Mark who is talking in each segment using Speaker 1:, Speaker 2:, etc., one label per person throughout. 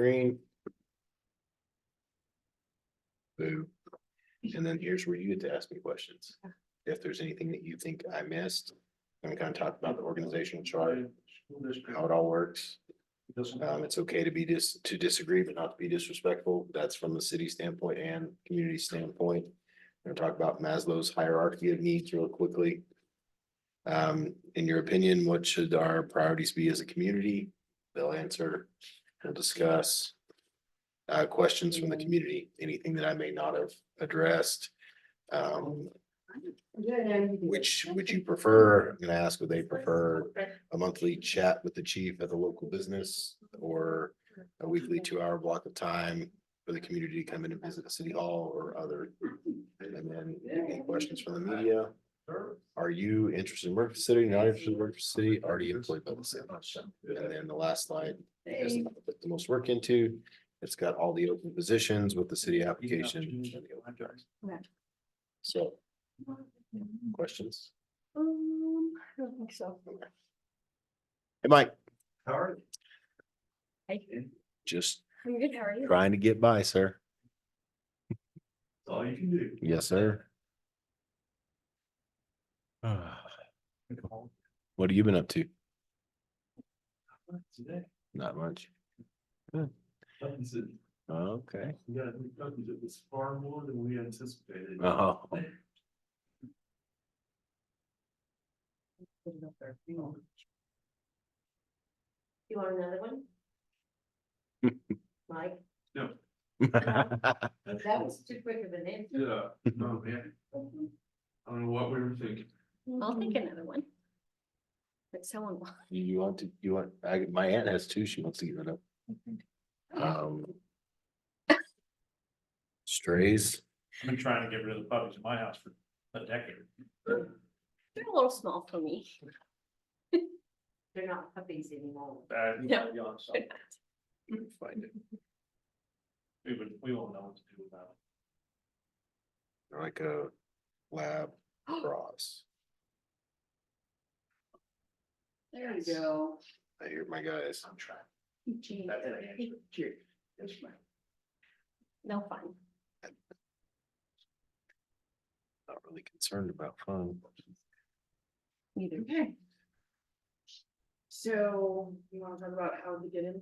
Speaker 1: screen. Boo. And then here's where you get to ask me questions. If there's anything that you think I missed, I'm kind of talk about the organizational chart, how it all works. It's okay to disagree, but not to be disrespectful. That's from the city standpoint and community standpoint. We're gonna talk about Maslow's hierarchy of needs real quickly. In your opinion, what should our priorities be as a community? They'll answer, we'll discuss. Questions from the community, anything that I may not have addressed. Which would you prefer? I'm gonna ask, would they prefer a monthly chat with the chief at the local business or a weekly 2-hour block of time for the community to come in and visit the city hall or other? And then any questions from the media? Are you interested in work for the city, not interested in work for the city, already employed by the city? And then the last slide is put the most work into. It's got all the open positions with the city application. And the open jobs. So, questions?
Speaker 2: I don't think so.
Speaker 1: Hey, Mike,
Speaker 3: How are
Speaker 2: Hey,
Speaker 1: just
Speaker 2: I'm good, how are you?
Speaker 1: trying to get by, sir.
Speaker 3: That's all you can do.
Speaker 1: Yes, sir. What have you been up to?
Speaker 3: Today,
Speaker 1: Not much.
Speaker 3: Buttons it.
Speaker 1: Okay.
Speaker 3: We got new buttons. It was far more than we anticipated.
Speaker 1: Oh,
Speaker 2: You want another one? Mike,
Speaker 3: No,
Speaker 2: that was too quick of an answer.
Speaker 3: yeah, no, man, I don't know what we were thinking.
Speaker 2: I'll take another one. But someone wants.
Speaker 1: my aunt has two, she wants to give it up. Strays,
Speaker 4: I've been trying to get rid of the puppies in my house for a decade.
Speaker 2: They're a little small for me. They're not puppies anymore. No.
Speaker 1: find it,
Speaker 4: We won't know what to do about
Speaker 1: they're like a lab cross.
Speaker 2: There you go.
Speaker 1: I hear my guys.
Speaker 4: I'm trying.
Speaker 2: Gee,
Speaker 4: That's an answer.
Speaker 2: Cheers.
Speaker 4: Yes, ma'am.
Speaker 2: No fun.
Speaker 1: Not really concerned about fun.
Speaker 2: Either.
Speaker 5: Okay. So you wanna talk about how to get in?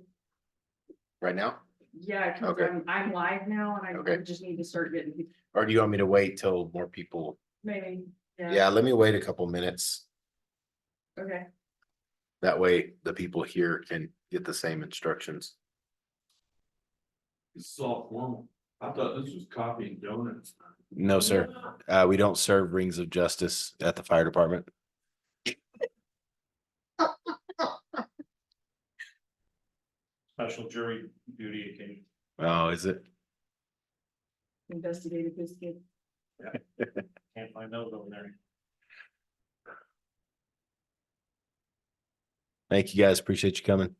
Speaker 1: Right now?
Speaker 5: Yeah, cause
Speaker 1: Okay.
Speaker 5: I'm live now and I
Speaker 1: Okay.
Speaker 5: just need to start getting people,
Speaker 1: Or do you want me to wait till more people?
Speaker 5: maybe,
Speaker 1: Yeah, let me wait a couple minutes.
Speaker 5: Okay,
Speaker 1: That way the people here can get the same instructions.
Speaker 3: This is all formal. I thought this was coffee and donuts.
Speaker 1: No, sir. We don't serve rings of justice at the fire department.
Speaker 4: Special jury duty occasion.
Speaker 1: Oh, is it?
Speaker 5: investigative biscuit.
Speaker 4: Can't find those over there.
Speaker 1: Thank you, guys. Appreciate you coming.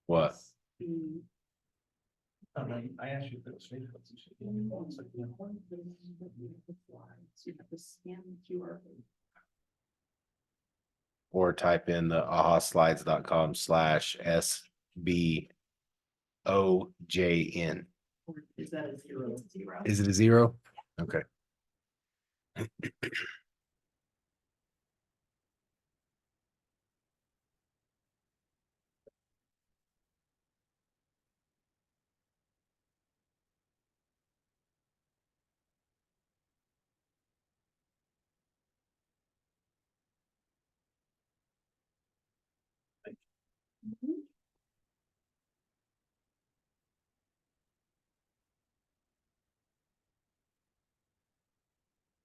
Speaker 1: What?
Speaker 4: I asked you if it was Facebook. You said, yeah. It's like, yeah.
Speaker 5: So you have to scan the QR code.
Speaker 1: Or type in the ahaslides.com/SBOJN.
Speaker 5: Or is that a zero? Zero.
Speaker 1: Is it a 0? Okay.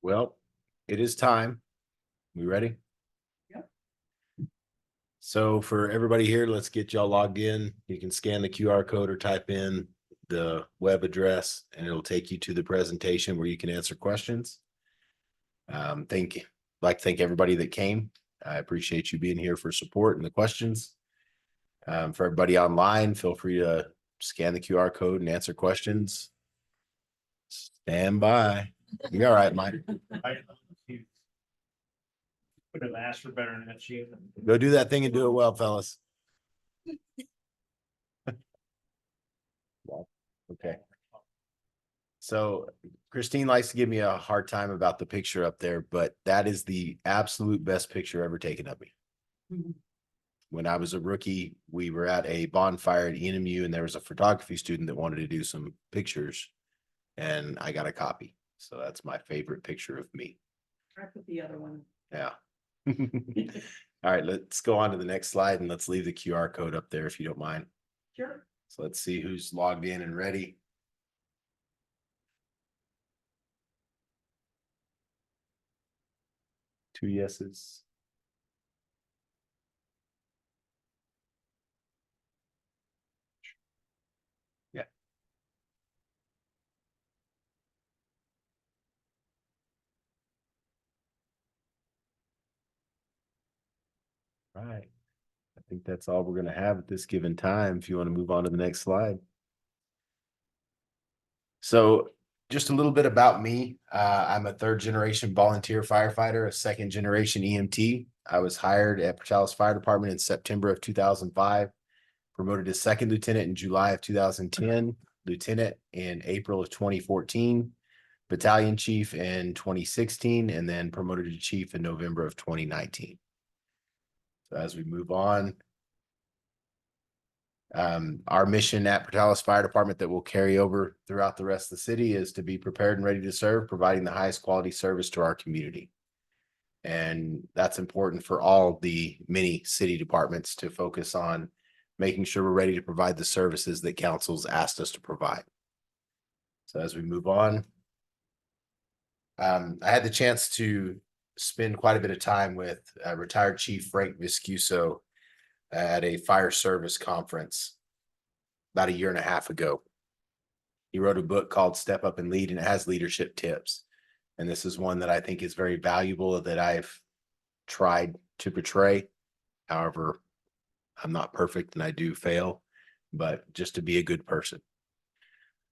Speaker 1: Well, it is time. We ready?
Speaker 5: Yep.
Speaker 1: So for everybody here, let's get y'all logged in. You can scan the QR code or type in the web address and it'll take you to the presentation where you can answer questions. Like to thank everybody that came. I appreciate you being here for support and the questions. For everybody online, feel free to scan the QR code and answer questions. Stand by. You all right, Mike?
Speaker 4: Put an ask for better than that sheet.
Speaker 1: Go do that thing and do it well, fellas. Okay. So Christine likes to give me a hard time about the picture up there, but that is the absolute best picture ever taken of me.
Speaker 5: Mhm.
Speaker 1: When I was a rookie, we were at a bonfire at ENMU and there was a photography student that wanted to do some pictures and I got a copy. So that's my favorite picture of me.
Speaker 5: I put the other one.
Speaker 1: Yeah. All right, let's go on to the next slide and let's leave the QR code up there if you don't mind.
Speaker 5: Sure.
Speaker 1: So let's see who's logged in and ready. Two yeses. Yeah. Right. I think that's all we're going to have at this given time. If you want to move on to the next slide. So just a little bit about me. I'm a third generation volunteer firefighter, a second generation EMT. I was hired at Portales Fire Department in September of 2005, promoted to second lieutenant in July of 2010, lieutenant in April of 2014, battalion chief in 2016, and then promoted to chief in November of 2019. So as we move on, our mission at Portales Fire Department that will carry over throughout the rest of the city is to be prepared and ready to serve, providing the highest quality service to our community. And that's important for all the many city departments to focus on making sure we're ready to provide the services that council's asked us to provide. So as we move on, I had the chance to spend quite a bit of time with retired Chief Frank Viscuso at a fire service conference about a year and a half ago. He wrote a book called Step Up and Lead, and it has leadership tips. And this is one that I think is very valuable that I've tried to portray. However, I'm not perfect and I do fail, but just to be a good person.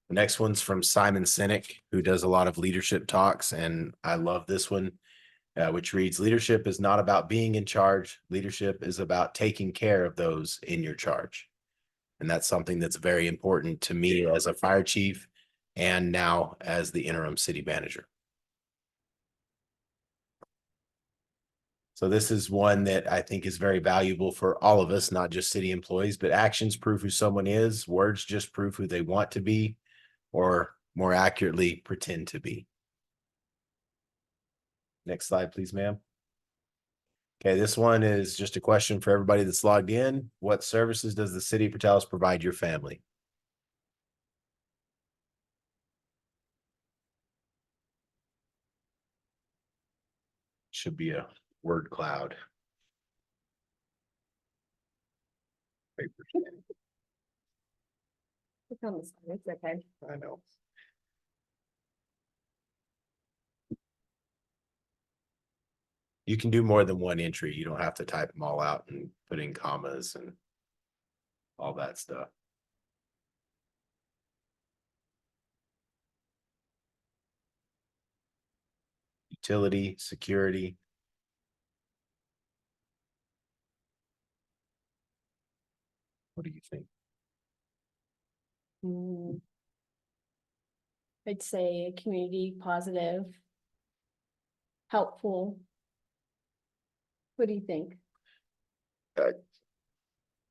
Speaker 1: The next one's from Simon Sinek, who does a lot of leadership talks, and I love this one, which reads, "Leadership is not about being in charge. Leadership is about taking care of those in your charge." And that's something that's very important to me as a fire chief and now as the interim city manager. So this is one that I think is very valuable for all of us, not just city employees, but actions prove who someone is. Words just prove who they want to be, or more accurately, pretend to be. Next slide, please, ma'am. Okay, this one is just a question for everybody that's logged in. What services does the city of Portales provide your family? Should be a word cloud.
Speaker 2: It's on the side, it's okay.
Speaker 1: I know. You can do more than one entry. You don't have to type them all out and put in commas and all that stuff. Utility, security. What do you think?
Speaker 2: I'd say community positive, helpful. What do you think?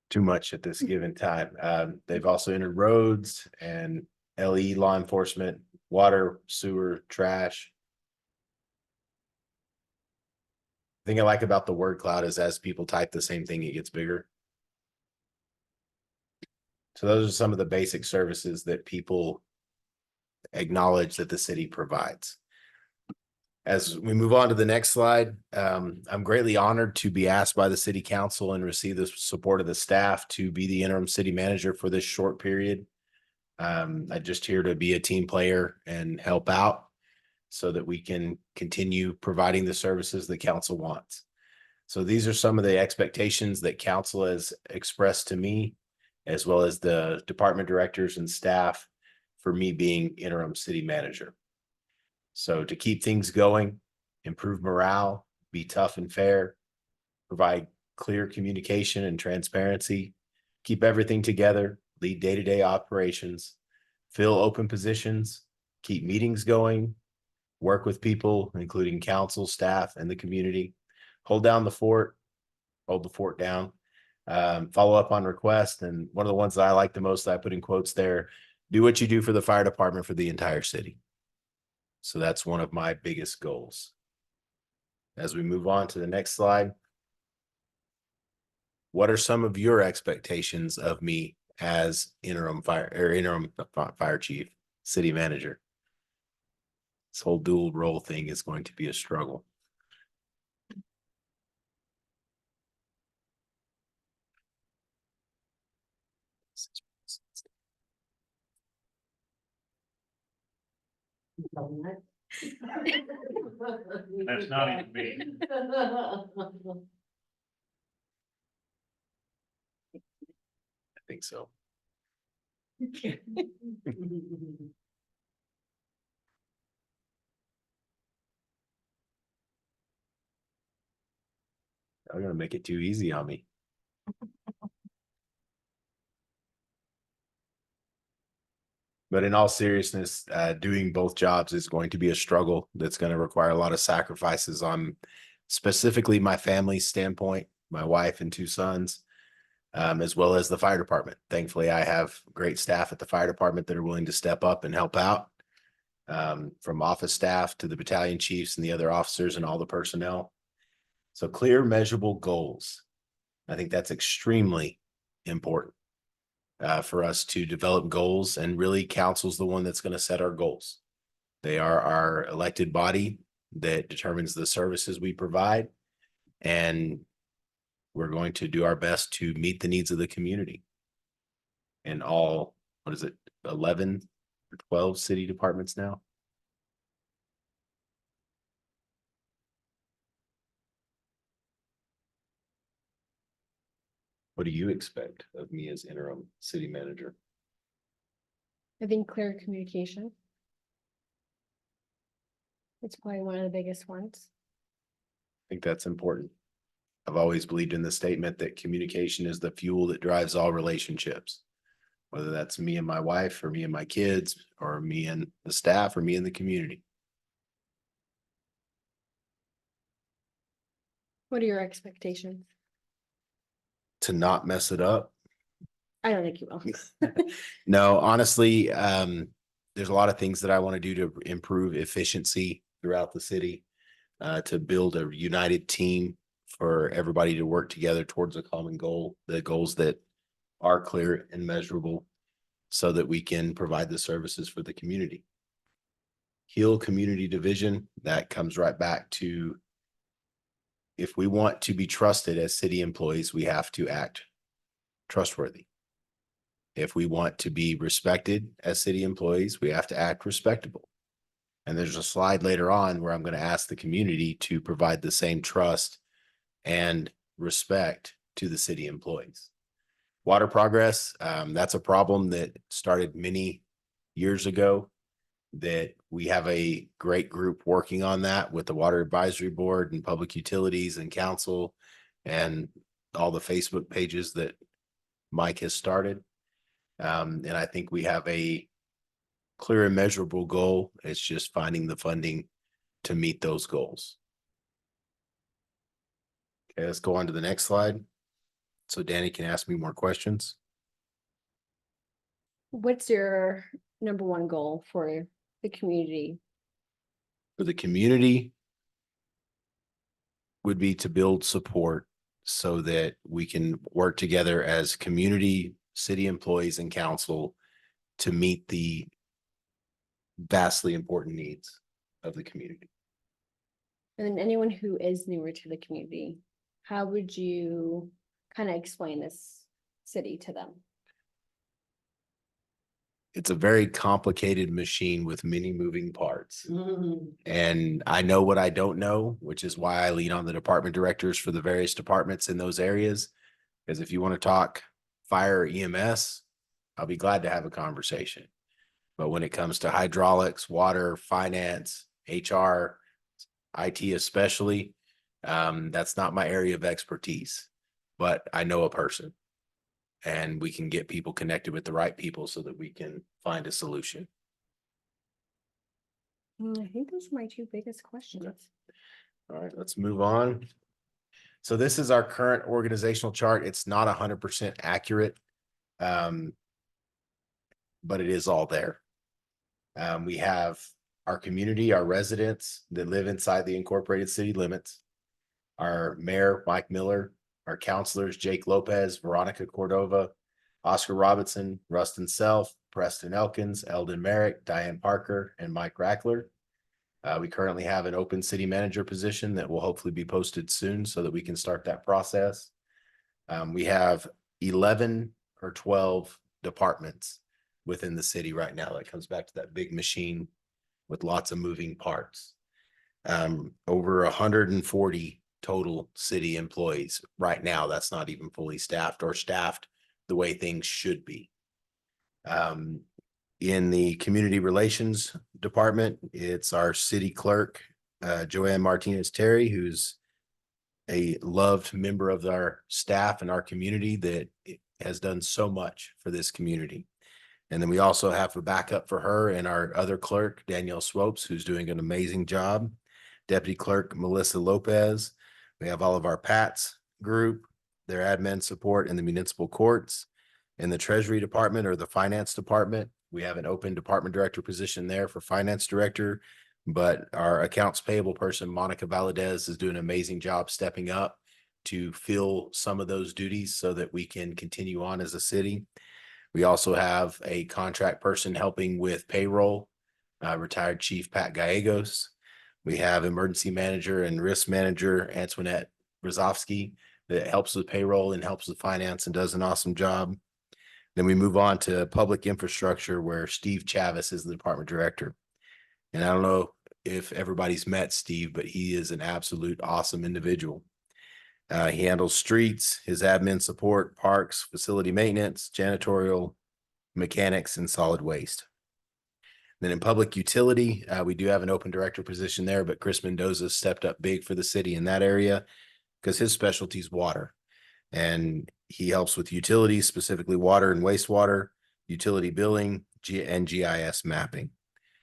Speaker 1: Too much at this given time. They've also entered roads and LE law enforcement, water, sewer, trash. The thing I like about the word cloud is as people type the same thing, it gets bigger. So those are some of the basic services that people acknowledge that the city provides. As we move on to the next slide, I'm greatly honored to be asked by the city council and receive the support of the staff to be the interim city manager for this short period. I'm just here to be a team player and help out. so that we can continue providing the services that council wants. So these are some of the expectations that council has expressed to me, as well as the department directors and staff for me being interim city manager. So to keep things going, improve morale, be tough and fair, provide clear communication and transparency, keep everything together, lead day-to-day operations, fill open positions, keep meetings going, work with people, including council, staff, and the community, hold down the fort, hold the fort down, follow up on requests. And one of the ones that I like the most that I put in quotes there, do what you do for the fire department for the entire city. So that's one of my biggest goals. As we move on to the next slide, what are some of your expectations of me as interim fire chief, city manager? This whole dual role thing is going to be a struggle.
Speaker 3: That's not even me.
Speaker 1: I think so. I'm gonna make it too easy on me. But in all seriousness, doing both jobs is going to be a struggle that's going to require a lot of sacrifices on specifically my family's standpoint, my wife and two sons, as well as the fire department. Thankfully, I have great staff at the fire department that are willing to step up and help out, from office staff to the battalion chiefs and the other officers and all the personnel. So clear, measurable goals. I think that's extremely important. For us to develop goals, and really council's the one that's going to set our goals. They are our elected body that determines the services we provide, and we're going to do our best to meet the needs of the community. And all, 11 or 12 city departments now? What do you expect of me as interim city manager?
Speaker 2: I think clear communication. It's probably one of the biggest ones.
Speaker 1: I think that's important. I've always believed in the statement that communication is the fuel that drives all relationships. Whether that's me and my wife, or me and my kids, or me and the staff, or me and the community.
Speaker 2: What are your expectations?
Speaker 1: To not mess it up.
Speaker 2: I don't think you will.
Speaker 1: No, honestly, there's a lot of things that I want to do to improve efficiency throughout the city, to build a united team for everybody to work together towards a common goal, the goals that are clear and measurable, so that we can provide the services for the community. Heal community division, that comes right back to, if we want to be trusted as city employees, we have to act trustworthy. If we want to be respected as city employees, we have to act respectable. And there's a slide later on where I'm going to ask the community to provide the same trust and respect to the city employees. Water progress, that's a problem that started many years ago, that we have a great group working on that with the Water Advisory Board and Public Utilities and Council and all the Facebook pages that Mike has started. And I think we have a clear and measurable goal. It's just finding the funding to meet those goals. Okay, let's go on to the next slide. So Danny can ask me more questions.
Speaker 2: What's your number one goal for the community?
Speaker 1: For the community would be to build support so that we can work together as community, city employees and council to meet the vastly important needs of the community.
Speaker 2: And then anyone who is newer to the community, how would you kind of explain this city to them?
Speaker 1: it's a very complicated machine with many moving parts.
Speaker 5: Mhm.
Speaker 1: And I know what I don't know, which is why I lean on the department directors for the various departments in those areas. Because if you want to talk fire or EMS, I'll be glad to have a conversation. But when it comes to hydraulics, water, finance, HR, IT especially, that's not my area of expertise. But I know a person, and we can get people connected with the right people so that we can find a solution.
Speaker 2: I think those are my two biggest questions.
Speaker 1: All right, let's move on. So this is our current organizational chart. It's not 100% accurate, but it is all there. We have our community, our residents that live inside the incorporated city limits, our mayor, Mike Miller, our counselors, Jake Lopez, Veronica Cordova, Oscar Robinson, Rustin Self, Preston Elkins, Eldon Merrick, Diane Parker, and Mike Rackler. We currently have an open city manager position that will hopefully be posted soon so that we can start that process. We have 11 or 12 departments within the city right now. That comes back to that big machine with lots of moving parts. Over 140 total city employees right now. That's not even fully staffed or staffed the way things should be. In the community relations department, it's our city clerk, Joanne Martinez Terry, who's a loved member of our staff and our community that has done so much for this community. And then we also have a backup for her and our other clerk, Danielle Swopes, who's doing an amazing job. Deputy Clerk Melissa Lopez. We have all of our PATS group, their admin support in the municipal courts. In the Treasury Department or the Finance Department, we have an open department director position there for finance director, but our accounts payable person, Monica Valadez, is doing an amazing job stepping up to fill some of those duties so that we can continue on as a city. We also have a contract person helping with payroll, retired Chief Pat Gallegos. We have emergency manager and risk manager, Antoinette Brzozowski, that helps with payroll and helps with finance and does an awesome job. Then we move on to public infrastructure, where Steve Chavis is the department director. And I don't know if everybody's met Steve, but he is an absolute awesome individual. He handles streets, his admin support, parks, facility maintenance, janitorial, mechanics, and solid waste. Then in public utility, we do have an open director position there, but Chris Mendoza stepped up big for the city in that area because his specialty is water. And he helps with utilities, specifically water and wastewater, utility billing, and GIS mapping.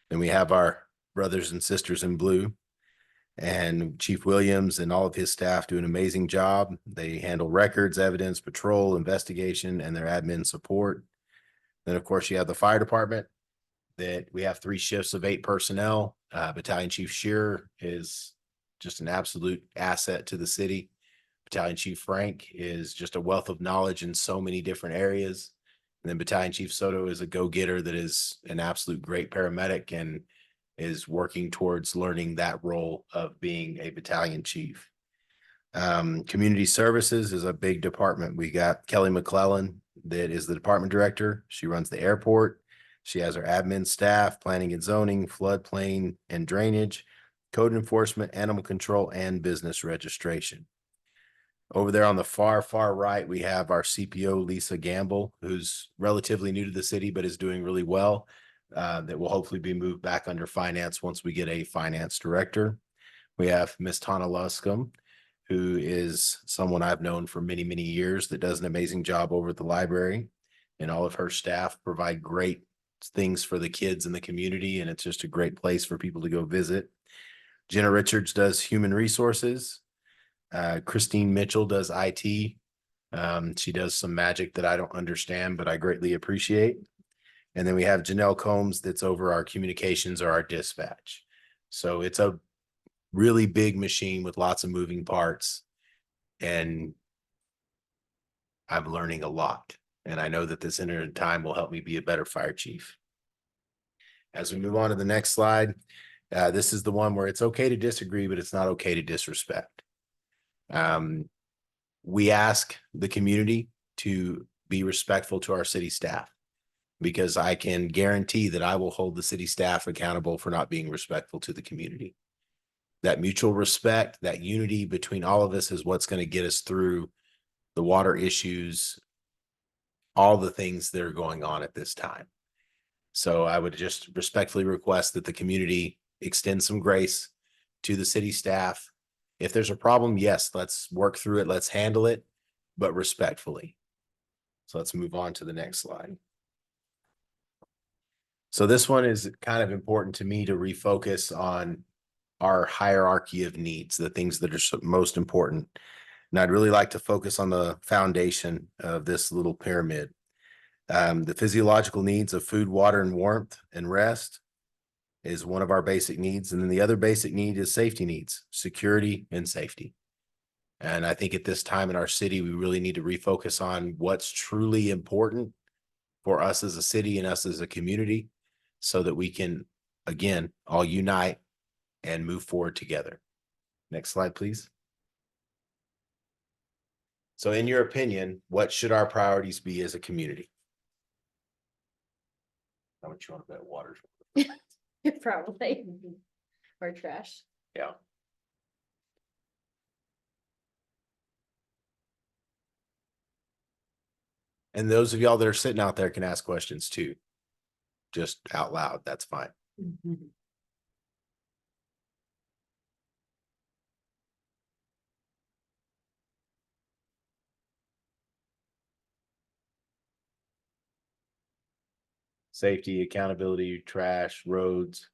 Speaker 1: Then we have our brothers and sisters in blue, and Chief Williams and all of his staff do an amazing job. They handle records, evidence, patrol, investigation, and their admin support. Then, of course, you have the fire department that we have 3 shifts of 8 personnel. Battalion Chief Shearer is just an absolute asset to the city. Battalion Chief Frank is just a wealth of knowledge in so many different areas. And then Battalion Chief Soto is a go-getter that is an absolute great paramedic and is working towards learning that role of being a battalion chief. Community services is a big department. We got Kelly McClellan that is the department director. She runs the airport. She has her admin staff, planning and zoning, floodplain and drainage, code enforcement, animal control, and business registration. Over there on the far right, we have our CPO, Lisa Gamble, who's relatively new to the city, but is doing really well. That will hopefully be moved back under finance once we get a finance director. We have Miss Tana Luscombe, who is someone I've known for many, many years that does an amazing job over at the library, and all of her staff provide great things for the kids in the community. And it's just a great place for people to go visit. Jenna Richards does human resources. Christine Mitchell does IT. She does some magic that I don't understand, but I greatly appreciate. And then we have Janelle Combs that's over our communications or our dispatch. So it's a really big machine with lots of moving parts. And I'm learning a lot. And I know that this interim time will help me be a better fire chief. As we move on to the next slide, this is the one where it's okay to disagree, but it's not okay to disrespect. We ask the community to be respectful to our city staff. because I can guarantee that I will hold the city staff accountable for not being respectful to the community. That mutual respect, that unity between all of us is what's going to get us through the water issues, all the things that are going on at this time. So I would just respectfully request that the community extend some grace to the city staff. If there's a problem, yes, let's work through it. Let's handle it, but respectfully. So let's move on to the next slide. So this one is kind of important to me to refocus on our hierarchy of needs, the things that are most important. And I'd really like to focus on the foundation of this little pyramid. The physiological needs of food, water, and warmth and rest is one of our basic needs. And then the other basic need is safety needs, security and safety. And I think at this time in our city, we really need to refocus on what's truly important for us as a city and us as a community so that we can, again, all unite and move forward together. Next slide, please. So in your opinion, what should our priorities be as a community? How much you want to bet water?
Speaker 2: Probably. Or trash.
Speaker 1: Yeah. And those of y'all that are sitting out there can ask questions too. Just out loud, that's fine. Safety, accountability, trash, roads.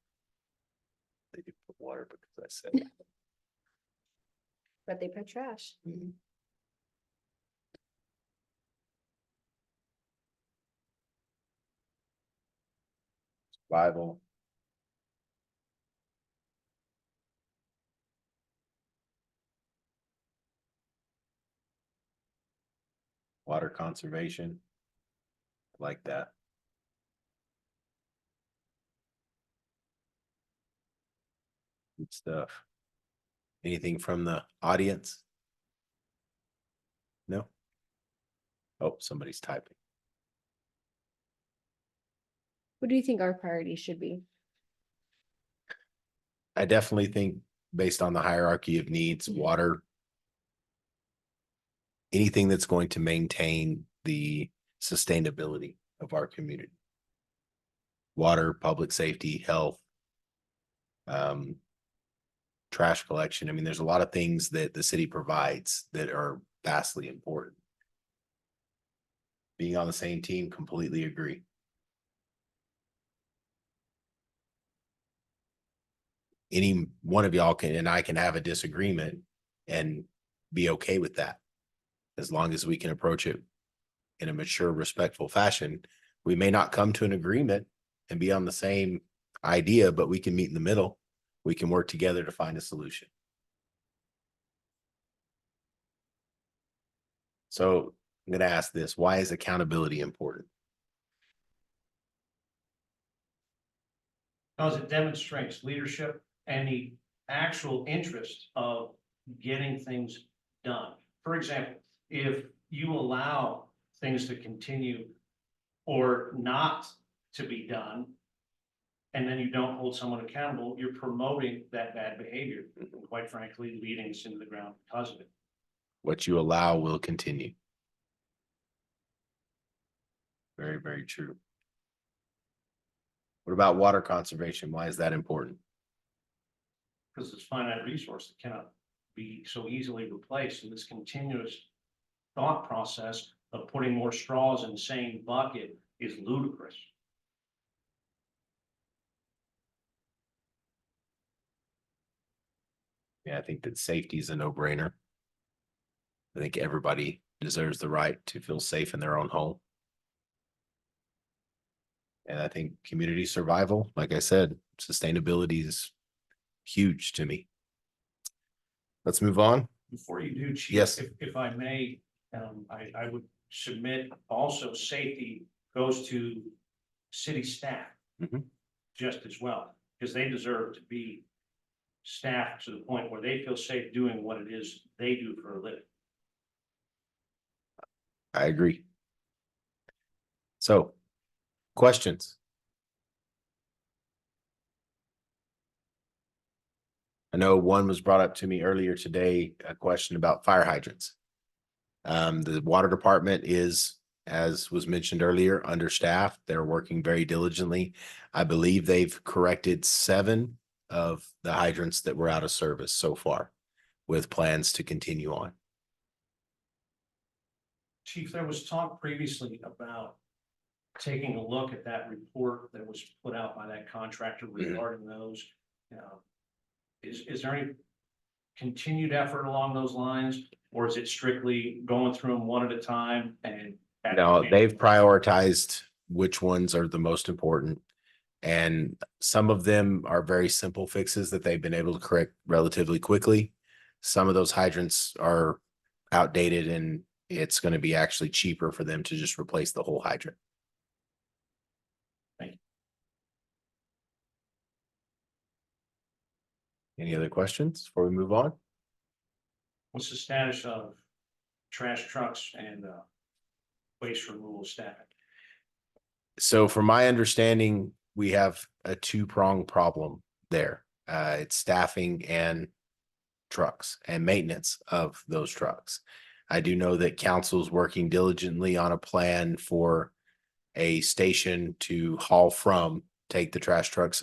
Speaker 1: They do put water because I said it.
Speaker 2: But they put trash.
Speaker 1: Mhm. Survival. Water conservation. Like that. Good stuff. Anything from the audience? No? Oh, somebody's typing.
Speaker 2: What do you think our priorities should be?
Speaker 1: I definitely think based on the hierarchy of needs, water, anything that's going to maintain the sustainability of our community. Water, public safety, health, trash collection. I mean, there's a lot of things that the city provides that are vastly important. Being on the same team, completely agree. Any one of y'all can, and I can have a disagreement and be okay with that. As long as we can approach it in a mature, respectful fashion. We may not come to an agreement and be on the same idea, but we can meet in the middle. We can work together to find a solution. So I'm going to ask this, why is accountability important?
Speaker 4: Because it demonstrates leadership and the actual interest of getting things done. For example, if you allow things to continue or not to be done, and then you don't hold someone accountable, you're promoting that bad behavior, and quite frankly, leading us into the ground because of it.
Speaker 1: What you allow will continue. Very, very true. What about water conservation? Why is that important?
Speaker 4: Because it's a finite resource that cannot be so easily replaced. And this continuous thought process of putting more straws in the same bucket is ludicrous.
Speaker 1: Yeah, I think that safety is a no-brainer. I think everybody deserves the right to feel safe in their own home. And I think community survival, like I said, sustainability is huge to me. Let's move on.
Speaker 4: Before you do, Chief,
Speaker 1: Yes.
Speaker 4: if I may, I would submit also safety goes to city staff
Speaker 1: Mhm.
Speaker 4: just as well, because they deserve to be staffed to the point where they feel safe doing what it is they do for a living.
Speaker 1: I agree. So Questions? I know one was brought up to me earlier today, a question about fire hydrants. The water department is, as was mentioned earlier, understaffed. They're working very diligently. I believe they've corrected 7 of the hydrants that were out of service so far, with plans to continue on.
Speaker 4: Chief, there was talk previously about taking a look at that report that was put out by that contractor regarding those. Is there any continued effort along those lines, or is it strictly going through them one at a time and?
Speaker 1: No, they've prioritized which ones are the most important. And some of them are very simple fixes that they've been able to correct relatively quickly. Some of those hydrants are outdated, and it's going to be actually cheaper for them to just replace the whole hydrant.
Speaker 4: Thank you.
Speaker 1: Any other questions before we move on?
Speaker 4: What's the status of trash trucks and waste removal staffing?
Speaker 1: So from my understanding, we have a 2-pronged problem there. It's staffing and trucks and maintenance of those trucks. I do know that council's working diligently on a plan for a station to haul from, take the trash trucks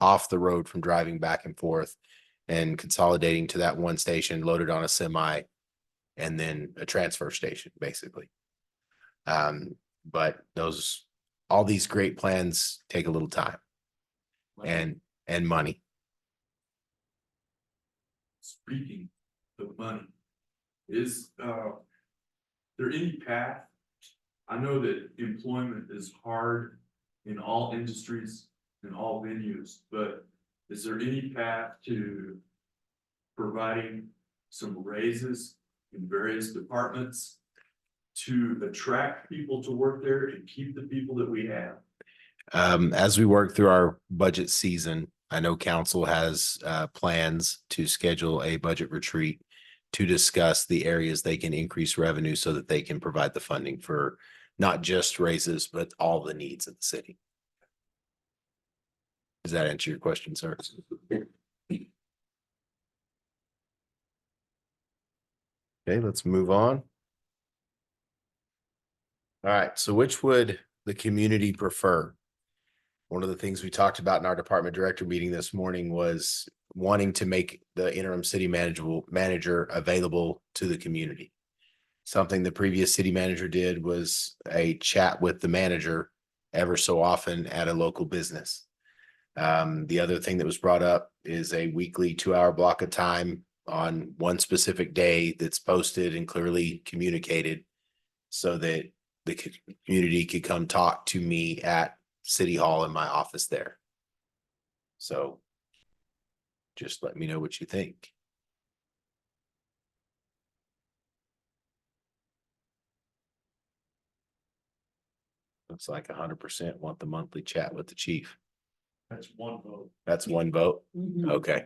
Speaker 1: off the road from driving back and forth and consolidating to that one station loaded on a semi, and then a transfer station, basically. But all these great plans take a little time and money.
Speaker 3: Speaking of money, is there any path? I know that employment is hard in all industries, in all venues, but is there any path to providing some raises in various departments to attract people to work there and keep the people that we have?
Speaker 1: As we work through our budget season, I know council has plans to schedule a budget retreat to discuss the areas they can increase revenue so that they can provide the funding for not just raises, but all the needs of the city. Does that answer your question, sir? Okay, let's move on. All right, so which would the community prefer? One of the things we talked about in our department director meeting this morning was wanting to make the interim city manager available to the community. Something the previous city manager did was a chat with the manager ever so often at a local business. The other thing that was brought up is a weekly 2-hour block of time on one specific day that's posted and clearly communicated so that the community could come talk to me at City Hall in my office there. So just let me know what you think. Looks like 100% want the monthly chat with the chief.
Speaker 4: That's one vote.
Speaker 1: That's one vote. Okay,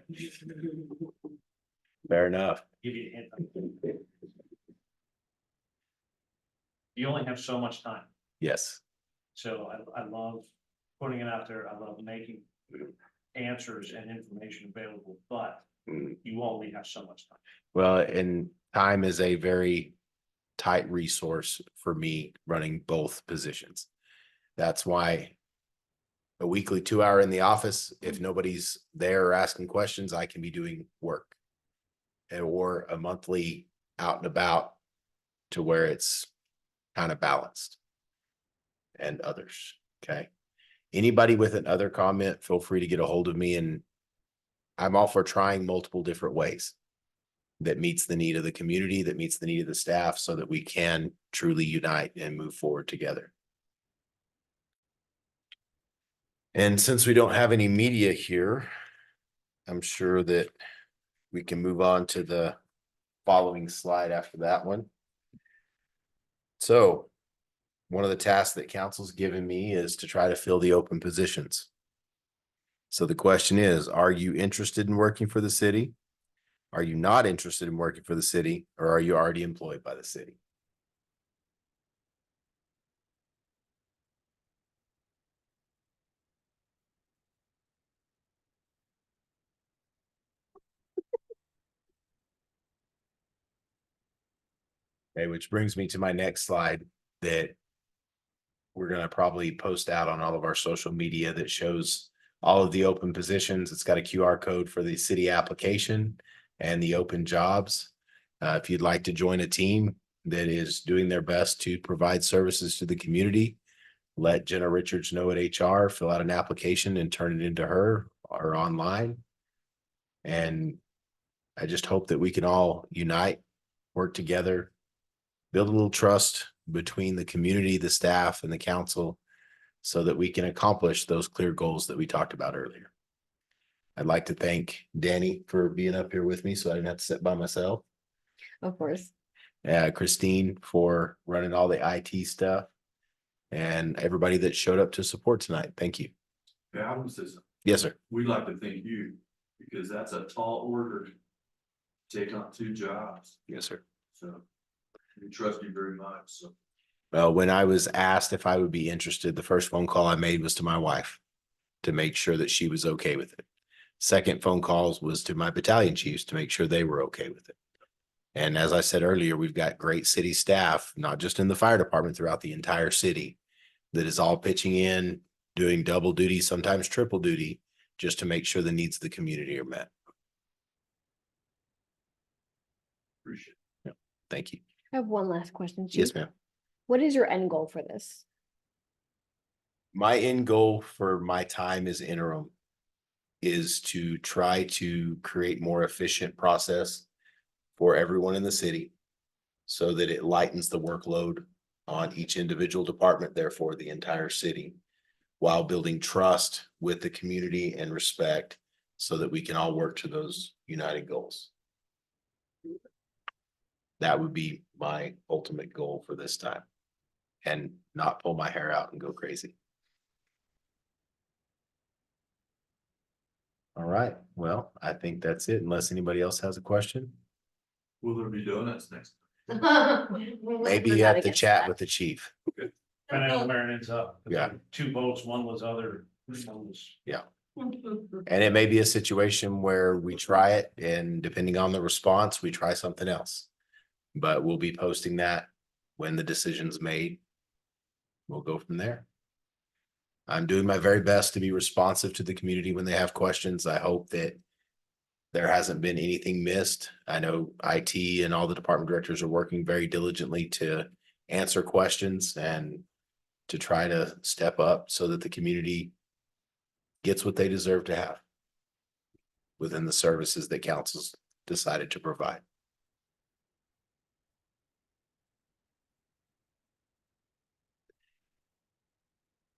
Speaker 1: fair enough.
Speaker 4: Give you a hint. You only have so much time.
Speaker 1: Yes.
Speaker 4: So I love putting it out there. I love making answers and information available, but you only have so much time.
Speaker 1: Well, and time is a very tight resource for me running both positions. That's why a weekly 2-hour in the office, if nobody's there or asking questions, I can be doing work. Or a monthly out and about to where it's kind of balanced. And others, okay? Anybody with another comment, feel free to get a hold of me, and I'm all for trying multiple different ways that meets the need of the community, that meets the need of the staff, so that we can truly unite and move forward together. And since we don't have any media here, I'm sure that we can move on to the following slide after that one. So one of the tasks that council's given me is to try to fill the open positions. So the question is, are you interested in working for the city? Are you not interested in working for the city, or are you already employed by the city? Okay, which brings me to my next slide that we're gonna probably post out on all of our social media that shows all of the open positions. It's got a QR code for the city application and the open jobs. If you'd like to join a team that is doing their best to provide services to the community, let Jenna Richards know at HR, fill out an application and turn it into her or online. And I just hope that we can all unite, work together, build a little trust between the community, the staff, and the council so that we can accomplish those clear goals that we talked about earlier. I'd like to thank Danny for being up here with me so I didn't have to sit by myself.
Speaker 6: Of course.
Speaker 1: Christine for running all the IT stuff, and everybody that showed up to support tonight. Thank you.
Speaker 3: Yeah, I would say,
Speaker 1: Yes, sir.
Speaker 3: we'd like to thank you, because that's a tall order to take on 2 jobs,
Speaker 1: Yes, sir.
Speaker 3: so we trust you very much, so.
Speaker 1: Well, when I was asked if I would be interested, the first phone call I made was to my wife to make sure that she was okay with it. Second phone calls was to my battalion chiefs to make sure they were okay with it. And as I said earlier, we've got great city staff, not just in the fire department, throughout the entire city, that is all pitching in, doing double duty, sometimes triple duty, just to make sure the needs of the community are met.
Speaker 3: Appreciate
Speaker 1: Thank you.
Speaker 6: I have one last question.
Speaker 1: Yes,
Speaker 6: Chief.
Speaker 1: ma'am.
Speaker 6: What is your end goal for this?
Speaker 1: My end goal for my time as interim is to try to create more efficient process for everyone in the city so that it lightens the workload on each individual department, therefore the entire city, while building trust with the community and respect so that we can all work to those united goals. That would be my ultimate goal for this time, and not pull my hair out and go crazy. All right, well, I think that's it, unless anybody else has a question.
Speaker 3: Will there be donuts next?
Speaker 1: Maybe you have to chat with the chief.
Speaker 4: And then Marion's up.
Speaker 1: Yeah.
Speaker 4: 2 votes, one was other. One was.
Speaker 1: And it may be a situation where we try it, and depending on the response, we try something else. But we'll be posting that when the decision's made. We'll go from there. I'm doing my very best to be responsive to the community when they have questions. I hope that there hasn't been anything missed. I know IT and all the department directors are working very diligently to answer questions and to try to step up so that the community gets what they deserve to have within the services that council's decided to provide.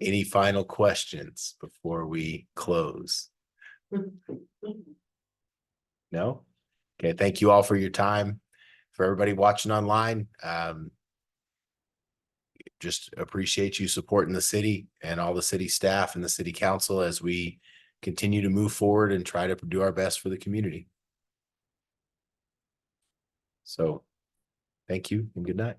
Speaker 1: Any final questions before we close? No? Okay, thank you all for your time. For everybody watching online, just appreciate you supporting the city and all the city staff and the city council as we continue to move forward and try to do our best for the community. So, thank you and good night.